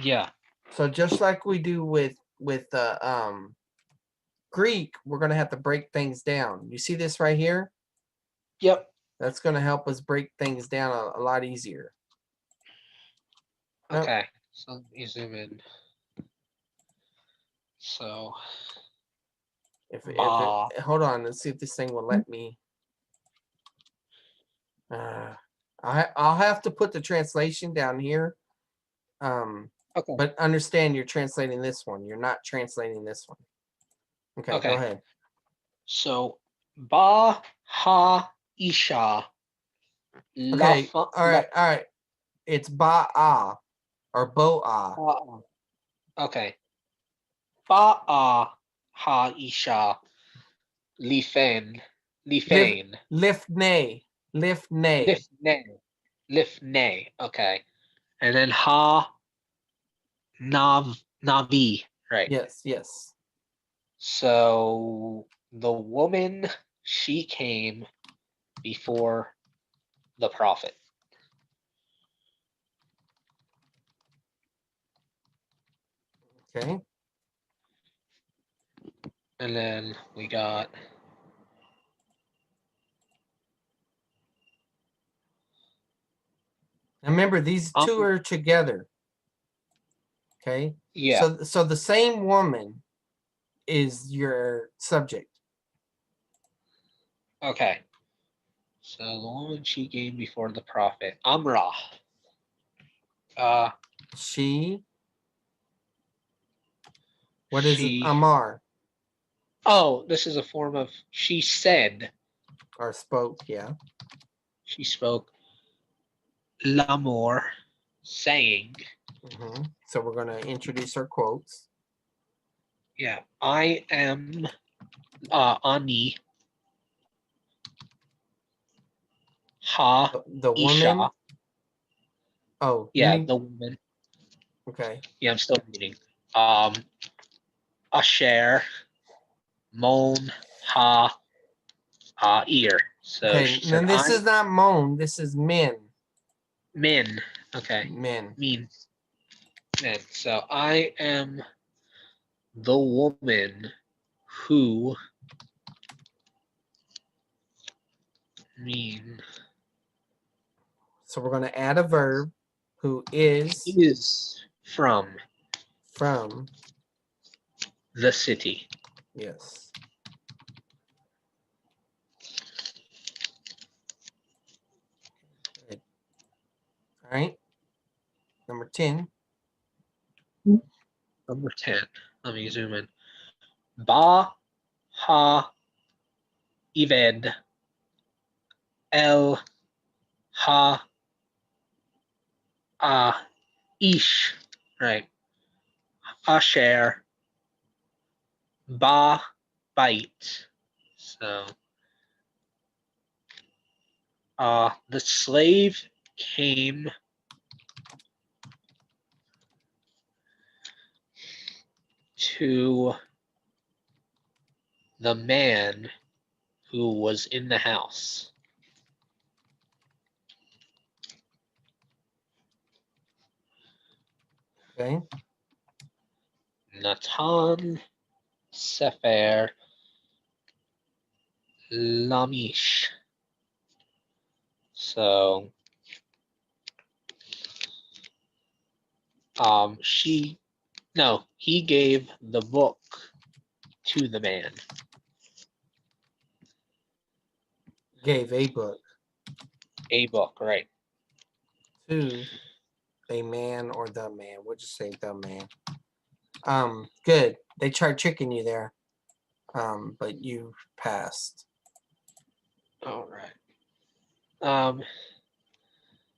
Yeah. So just like we do with Greek, we're going to have to break things down. You see this right here? Yep. That's going to help us break things down a lot easier. Nope. Okay. So let me zoom in. So Hold on, let's see if this thing will let me. I'll have to put the translation down here. okay. But understand you're translating this one. You're not translating this one. Okay, go ahead. So ba ha isha. Okay, all right. It's ba-ah or bo-ah. Okay. Ba ha isha lifen Lifne. lifne lifne. Okay. And then ha navi. Right. Yes. So the woman, she came before the prophet. Okay. And then we got Remember, these two are together. Okay. yeah. So the same woman is your subject. Okay. So the woman, she came before the prophet. Amrah. She. What is it? Amar. Oh, this is a form of she said. Or spoke, yeah. She spoke. L'amour, saying. So we're going to introduce our quotes. Yeah. I am Ani. Ha. The woman. Isha. Oh, yeah, the woman. Okay. Yeah, I'm still reading. Asher, Mon, Ha, Ear. So okay, she then said, this is not moan, this is men. Men. Okay. Men. Men. So I am the woman who mean. So we're going to add a verb who is from the city. Yes. Good. All right. Number 10. Number 10. Let me zoom in. Ba ha Ived El ha Ish. Right. Asher Ba Bite. So the slave came to the man who was in the house. Okay. Natan Sefer Lamish. So he gave the book to the man. Gave a book. A book, right. To a man or the man. We'll just say the man. Good. They tried tricking you there. But you passed. All right.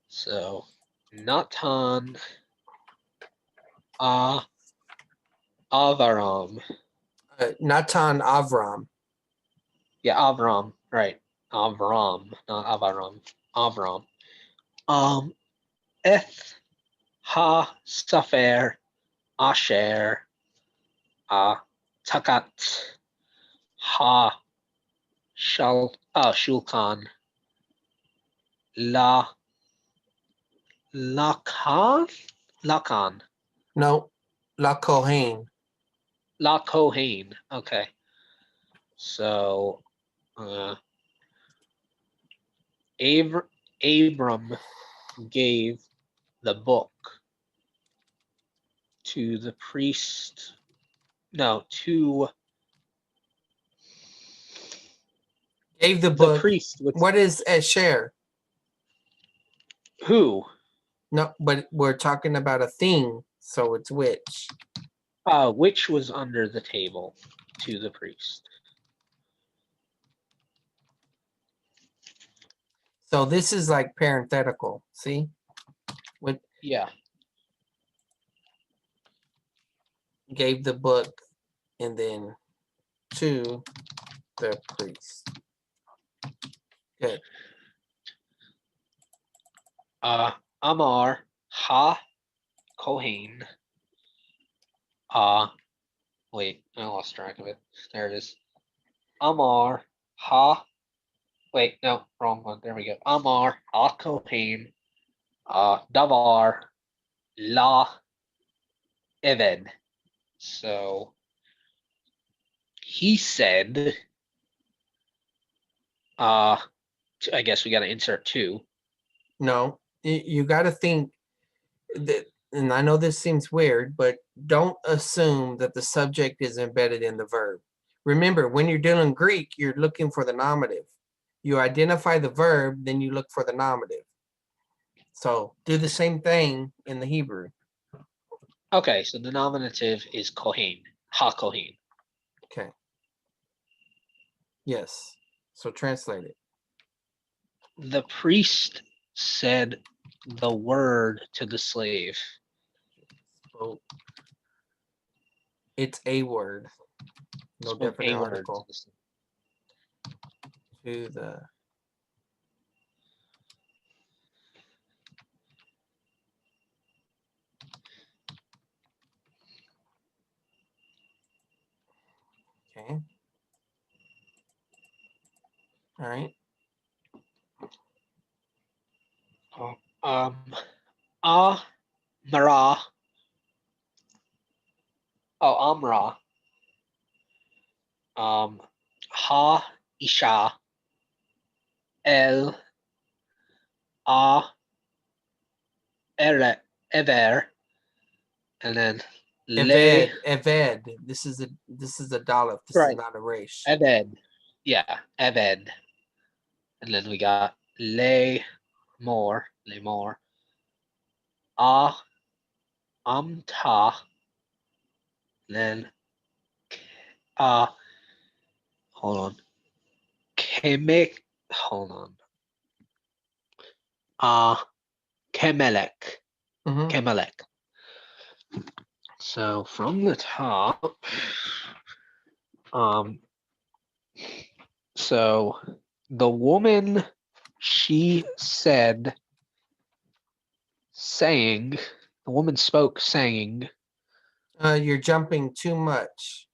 So Natan Avaram. Natan Avram. Yeah, Avram, right. Avram, not Avaram. Avram. Eth ha Safer Asher Takat ha Shulkan La Lakan. No, La Kohen. La Kohen. Okay. So, Abram gave the book to the priest. No, to Gave the the book. priest. With What is Esher? who? No, but we're talking about a thing, so it's which. Which was under the table to the priest. So this is like parenthetical. See? What Yeah. gave the book and then to the priest. Good. Amar ha Kohen. Wait, I lost track of it. There it is. Amar ha. Wait, no, wrong one. There we go. Amar ha Kohen. Davar la Eved. So he said, I guess we got to insert two. No, you got to think that, and I know this seems weird, but don't assume that the subject is embedded in the verb. Remember, when you're dealing Greek, you're looking for the nominative. You identify the verb, then you look for the nominative. So do the same thing in the Hebrew. Okay, so the nominative is Kohen, ha Kohen. Okay. Yes. So translate it. The priest said the word to the slave. Spoke. It's a word. No Spoke definite a word article. To the okay. All right. Amra. Oh, Amra. Ha Isha. El A Ever. And then Le. Eved. This is a Daleth. This is Right. not a Resh. Eved. Yeah, Eved. And then we got Le More. Le More. Amta. Then hold on. Kemek. Hold on. Kemelek. Mm-hmm. Kemelek. So from the top, so the woman, she said, saying, the woman spoke, saying. You're jumping too much.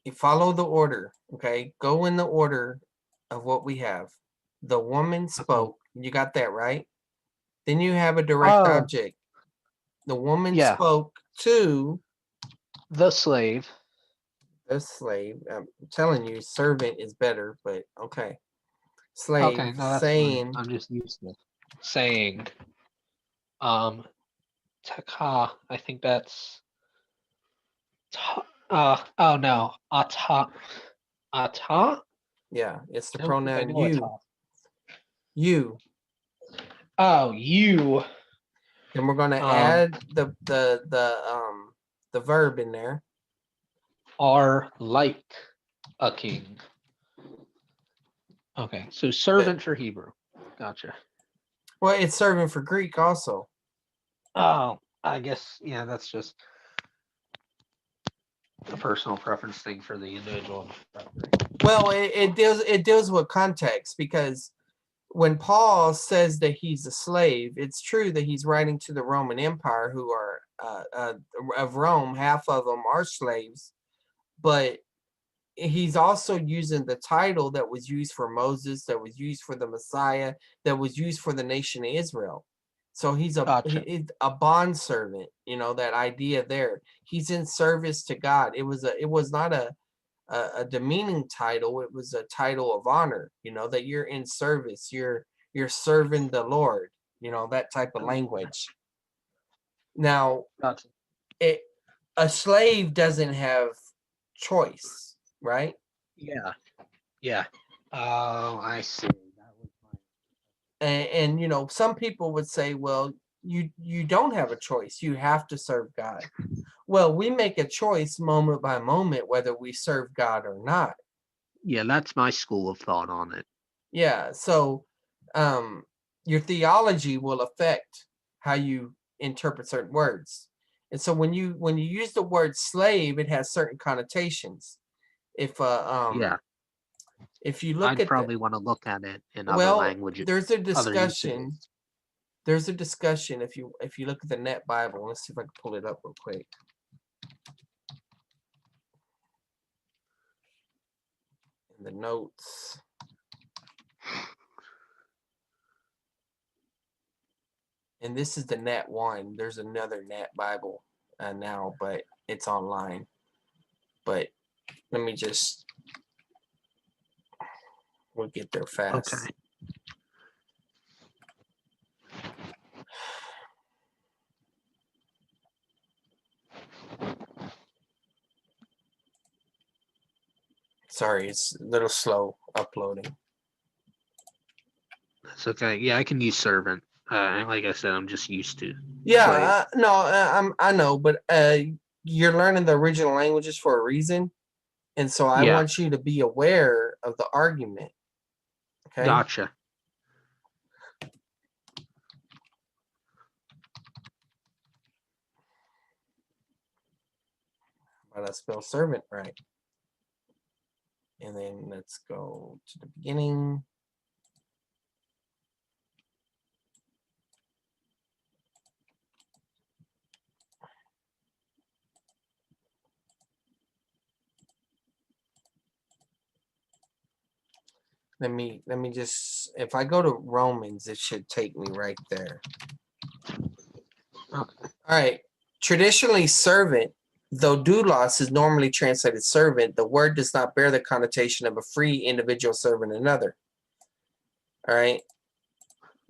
You follow the order, okay? Go in the order of what we have. The woman spoke. You got that right? Then you have a direct object. The woman Yeah. spoke to The slave. the slave. I'm telling you, servant is better, but okay. Slave Okay, no, that's saying. fine. I'm just used to it. Saying. Taka. I think that's. Oh no. Ata. Ata. Yeah, it's the I don't think I pronoun know you. Ata. You. Oh, you. Then we're gonna add the verb in there. Are like a king. Okay, so servant for Hebrew. Gotcha. Well, it's serving for Greek also. Oh, I guess, yeah, that's just a personal preference thing for the individual. Well, it deals with context, because when Paul says that he's a slave, it's true that he's writing to the Roman Empire, who are of Rome. Half of them are slaves, but he's also using the title that was used for Moses, that was used for the Messiah, that was used for the nation of Israel. So he's Gotcha. a bond servant, that idea there. He's in service to God. It was not a demeaning title. It was a title of honor, that you're in service. You're serving the Lord, that type of language. Now, Gotcha. a slave doesn't have choice, right? Yeah. Yeah. Oh, I see. That was And some people would say, well, you don't have a choice. You have to serve God. Well, we make a choice moment by moment whether we serve God or not. Yeah, that's my school of thought on it. Yeah. So your theology will affect how you interpret certain words. And so when you use the word slave, it has certain connotations. If Yeah. if you look I'd at probably want to look at it in other well, languages, there's a other discussion. usages. There's a discussion if you look at the Net Bible. Let's see if I can pull it up real quick. In the notes. And this is the Net one. There's another Net Bible now, but it's online. But let me just, we'll get there fast. Okay. Sorry, it's a little slow uploading. That's okay. Yeah, I can use servant. Like I said, I'm just used to. Yeah, I know, but you're learning the original languages for a reason, and so I Yeah. want you to be aware of the argument. Okay. Gotcha. But I spell servant right. And then let's go to the beginning. Let me just, if I go to Romans, it should take me right there. All right. Traditionally, servant, though doulos is normally translated servant, the word does not bear the connotation of a free individual serving another. All right.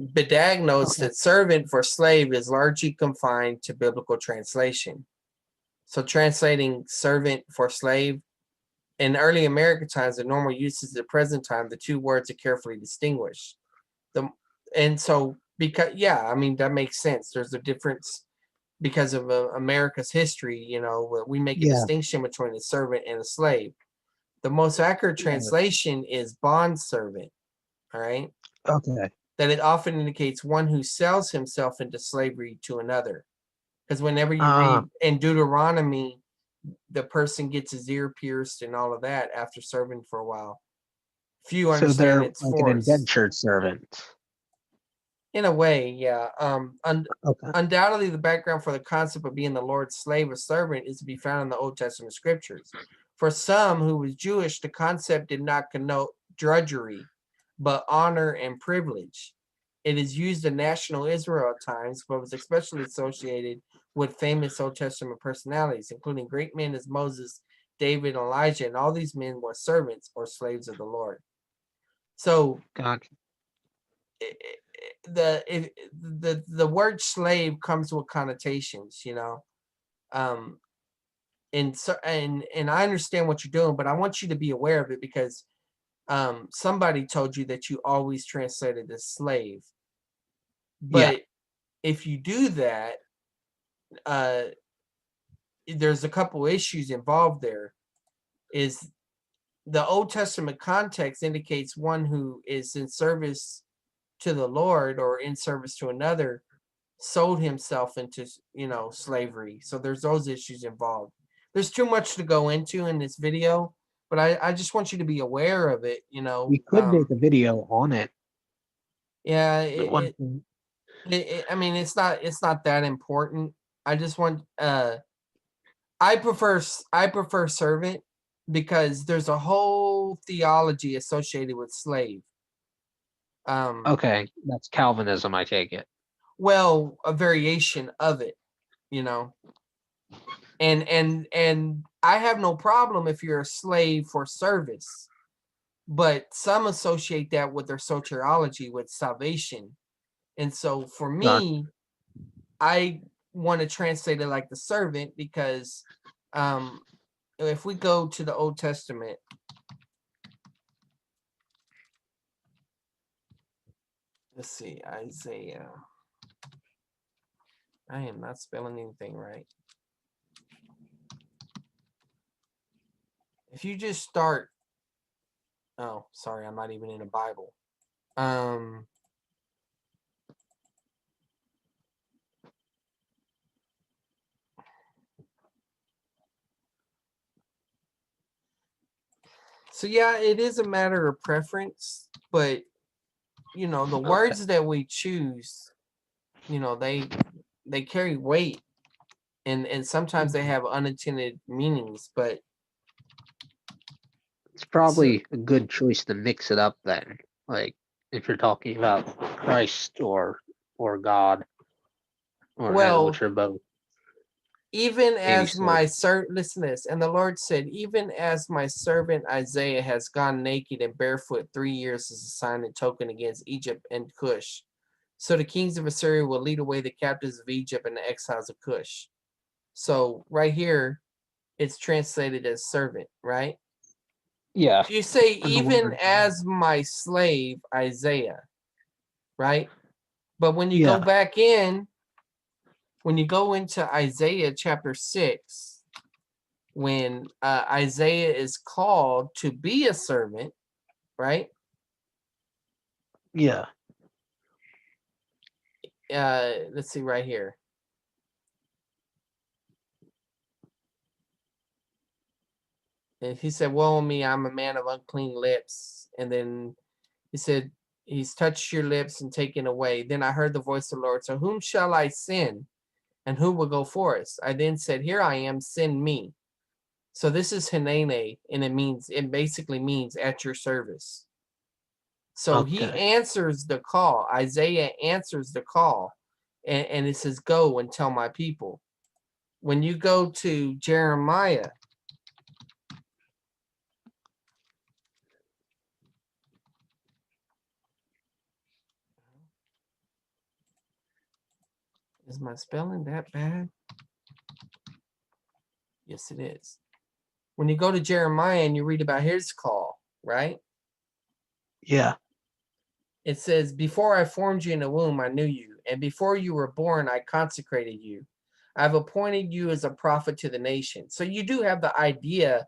Bedag notes that servant for slave is largely confined to biblical translation. So translating servant for slave in early American times, the normal usage at the present time, the two words are carefully distinguished. And so because I mean that makes sense. There's a difference because of America's history. We make a distinction between a servant and a slave. The most accurate translation is bond servant. All right. Okay. That it often indicates one who sells himself into slavery to another. Because whenever you read in Deuteronomy, the person gets his ear pierced and all of that after serving for a while. Few understand they're its like force. an indentured servant. In a way, yeah. Okay. Undoubtedly, the background for the concept of being the Lord's slave or servant is to be found in the Old Testament scriptures. For some who was Jewish, the concept did not connote drudgery, but honor and privilege. It is used in national Israel at times, but was especially associated with famous Old Testament personalities, including great men as Moses, David, Elijah, and all these men were servants or slaves of the Lord. So, Gotcha. the word slave comes with connotations, and so and I understand what you're doing, but I want you to be aware of it because somebody told you that you always translated as slave. But if you do that, there's a couple issues involved there. Is the Old Testament context indicates one who is in service to the Lord or in service to another sold himself into slavery. So there's those issues involved. There's too much to go into in this video, but I just want you to be aware of it. We could make a video on it. Yeah, I mean it's not that important. I just want I prefer servant because there's a whole theology associated with slave. Okay, that's Calvinism, I take it. Well, a variation of it, you know. And I have no problem if you're a slave for service, but some associate that with their soteriology, with salvation. And so for me, I want to translate it like the servant, because if we go to the Old Testament, let's see, Isaiah. I am not spelling anything right. If you just start, oh, sorry, I'm not even in a Bible. So yeah, it is a matter of preference, but you know, the words that we choose, you know, they carry weight, and sometimes they have unintended meanings, but It's probably a good choice to mix it up then. Like if you're talking about Christ or God, or which are both. even Maybe as so. my servant, listen to this, and the Lord said, even as my servant Isaiah has gone naked and barefoot 3 years as a sign and token against Egypt and Cush, so the kings of Assyria will lead away the captives of Egypt and the exiles of Cush. So right here, it's translated as servant, right? Yeah. You say, even as my slave Isaiah, right? But when you go back in, when you go into Isaiah chapter 6, when Isaiah is called to be a servant, right? Yeah. Let's see right here. And he said, woe me, I'm a man of unclean lips. And then he said, he's touched your lips and taken away. Then I heard the voice of the Lord. So whom shall I send? And who will go for us? I then said, here I am, send me. So this is Hinene, and it basically means at your service. So he answers the call. Isaiah answers the call, and it says, go and tell my people. When you go to Jeremiah, is my spelling that bad? Yes, it is. When you go to Jeremiah and you read about his call, right? Yeah. It says, before I formed you in the womb, I knew you. And before you were born, I consecrated you. I've appointed you as a prophet to the nation. So you do have the idea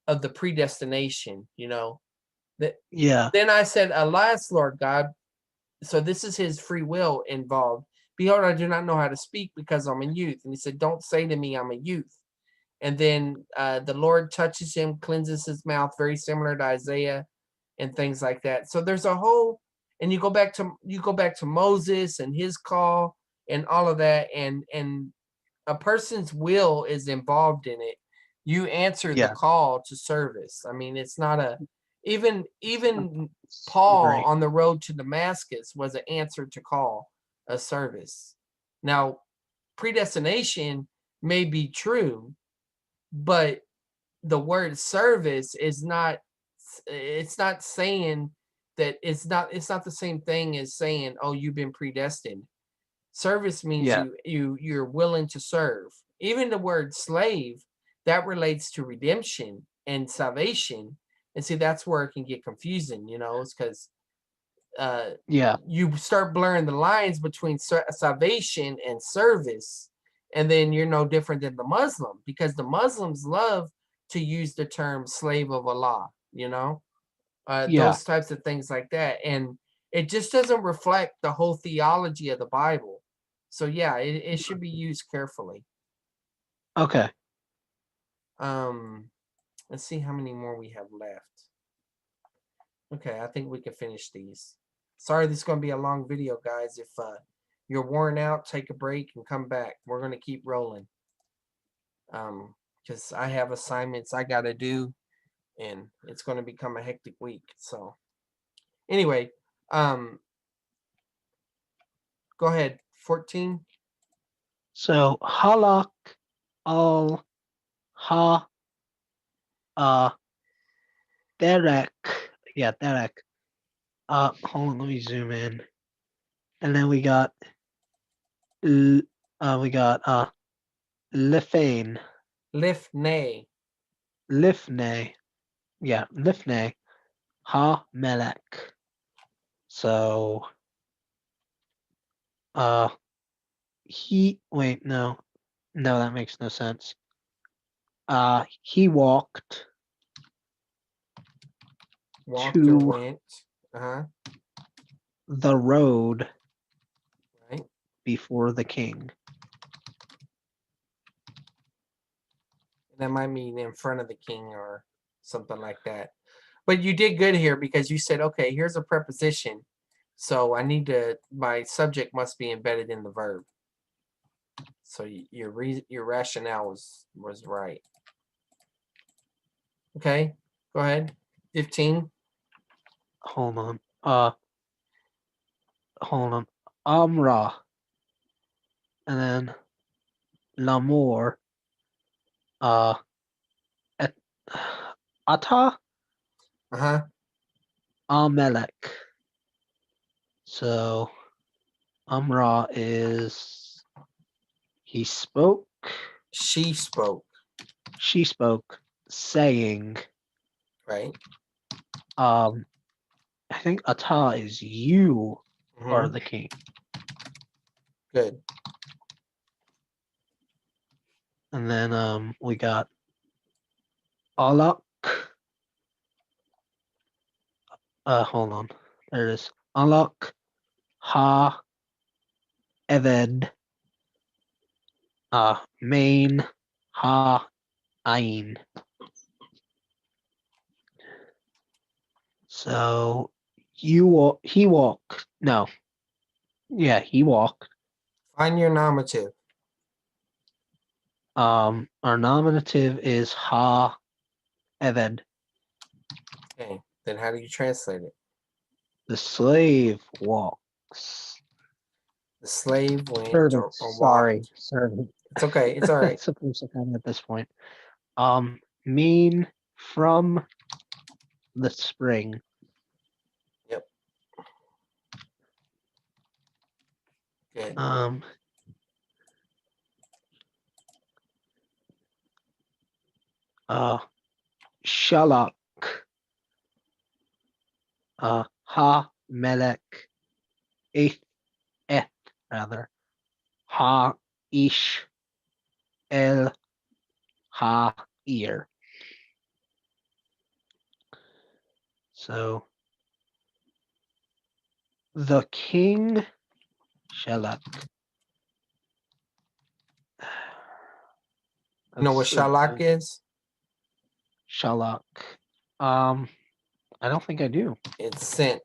of the predestination, you know. Then I said, alas, Lord God. So this is his free will involved. Behold, I do not know how to speak because I'm a youth. And he said, don't say to me, I'm a youth. And then the Lord touches him, cleanses his mouth, very similar to Isaiah and things like that. So there's a whole, and you go back to Moses and his call and all of that, and a person's will is involved in it. You answer the call to service. I mean, it's not a, even Paul on the road to Damascus was an answer to call, a service. Now, predestination may be true, but the word service is not, it's not saying that, it's not the same thing as saying, oh, you've been predestined. Service means you're willing to serve. Even the word slave, that relates to redemption and salvation. And see, that's where it can get confusing, you know, it's because you start blurring the lines between salvation and service, and then you're no different than the Muslim, because the Muslims love to use the term slave of Allah, you know, those types of things like that, and it just doesn't reflect the whole theology of the Bible. So yeah, it should be used carefully. Okay. Let's see how many more we have left. Okay, I think we can finish these. Sorry, this is going to be a long video, guys. If you're worn out, take a break and come back. We're going to keep rolling. Because I have assignments I got to do, and it's going to become a hectic week. So anyway, go ahead, 14. So halak al ha derek. Yeah, derek. Hold on, let me zoom in. And then we got Lifane. Lifnei. Lifne. Yeah, Lifne. Ha Melek. So no, that makes no sense. He walked Walked or to went. the road Right. before the king. That might mean in front of the king or something like that. But you did good here because you said, okay, here's a preposition. So my subject must be embedded in the verb. So your rationale was right. Okay, go ahead. 15. Hold on. Amra. And then Lamor. Et, Ata Amelek. So Amra is he spoke. She spoke. She spoke, saying. Right. I think Ata is you are the king. Good. And then we got Alak. Hold on. There it is. Alak Ha Eved Main Ha Ain. So he walked. No. Yeah, he walked. Find your nominative. Our nominative is Ha Eved. Okay. Then how do you translate it? The slave walks. The slave went Servant, or sorry, walked. servant. It's okay. It's all right. It's supposed to come at this point. Mean from the spring. Yep. Good. Shalak. Ha Melek. Eth rather. Ha Ish El Ha Ir. So the king Shalak. You know what shalak is? Shalak. I don't think I do. It's sent.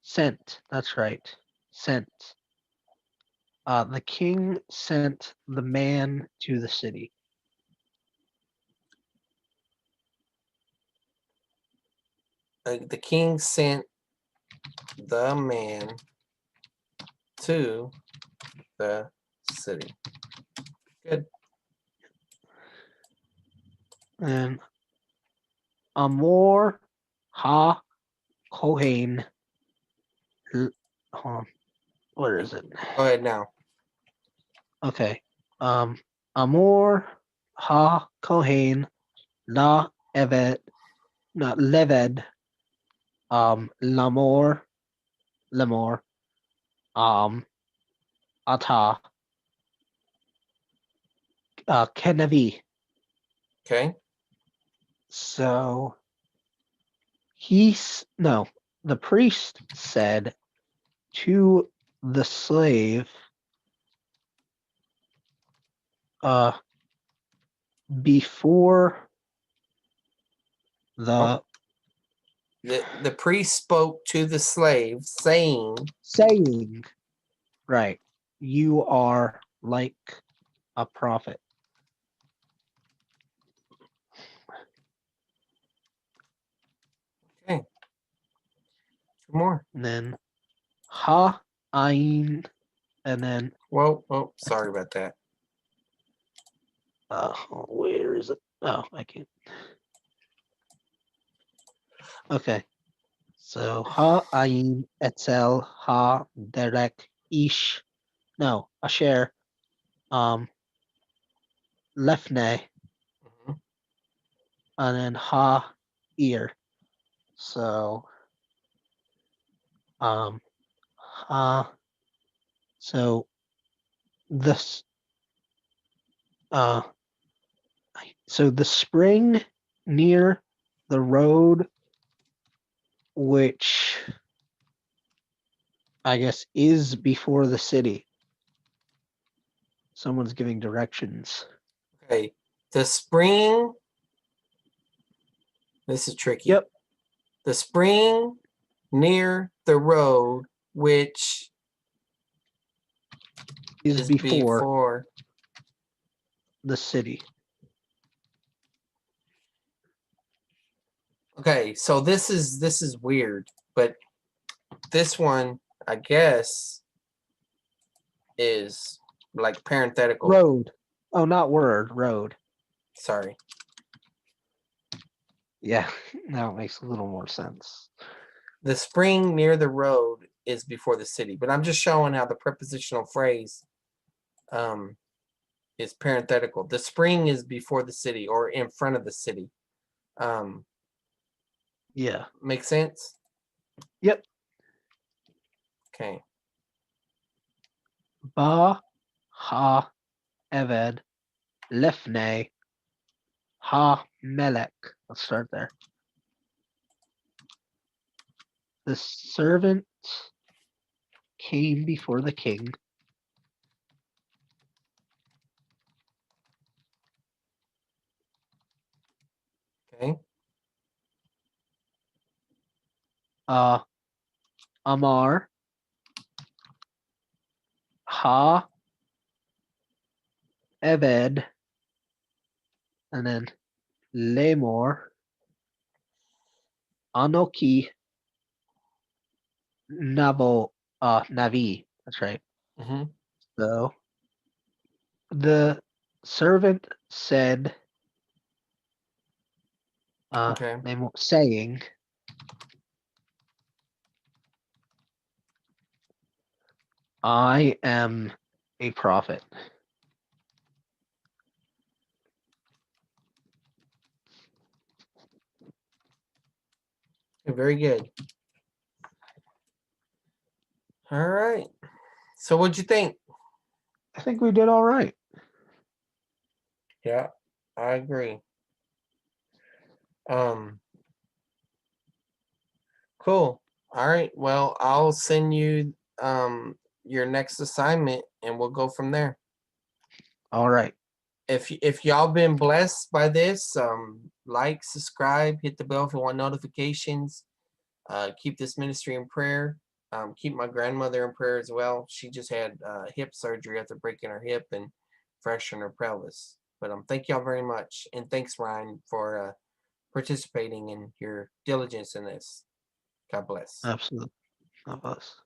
Sent. That's right. Sent. The king sent the man to the city. The king sent the man to the city. Good. And Amor Ha Kohen. Hold on. Where is it? Go ahead now. Okay. Amor Ha Kohen La Evet not Leved Lamor Ata Kenavi. Okay. So the priest said to the slave before the priest spoke to the slave saying right, you are like a prophet. Okay. Two more. And then Ha Ain and then Whoa, sorry about that. where is it? Oh, I can't. Okay. So ha ayin etzel ha derek ish. No, asher lefne, Mhm. and then ha ear. So ha, so this so the spring near the road, which I guess is before the city. Someone's giving directions. Okay. The spring. This is tricky. Yep. The spring near the road, which Is before before the city. Okay, so this is weird, but this one, I guess, is like parenthetical. Road. Oh, not word. Road. Sorry. Yeah, now it makes a little more sense. The spring near the road is before the city, but I'm just showing how the prepositional phrase is parenthetical. The spring is before the city or in front of the city. Yeah. Make sense? Yep. Okay. Ba ha eved lefne ha melek. Let's start there. The servant came before the king. Okay. Amar ha eved, and then lemor anoki navo navi. That's right. Mm-hmm. So the servant said, Okay. saying, I am a prophet. Very good. All right. So what'd you think? I think we did all right. Yeah, I agree. Cool. All right. Well, I'll send you your next assignment and we'll go from there. All right. If y'all been blessed by this, like, subscribe, hit the bell if you want notifications. Keep this ministry in prayer. Keep my grandmother in prayer as well. She just had hip surgery after breaking her hip and fracturing her pelvis. But thank y'all very much, and thanks, Ryan, for participating in your diligence in this. God bless. Absolutely. Of us.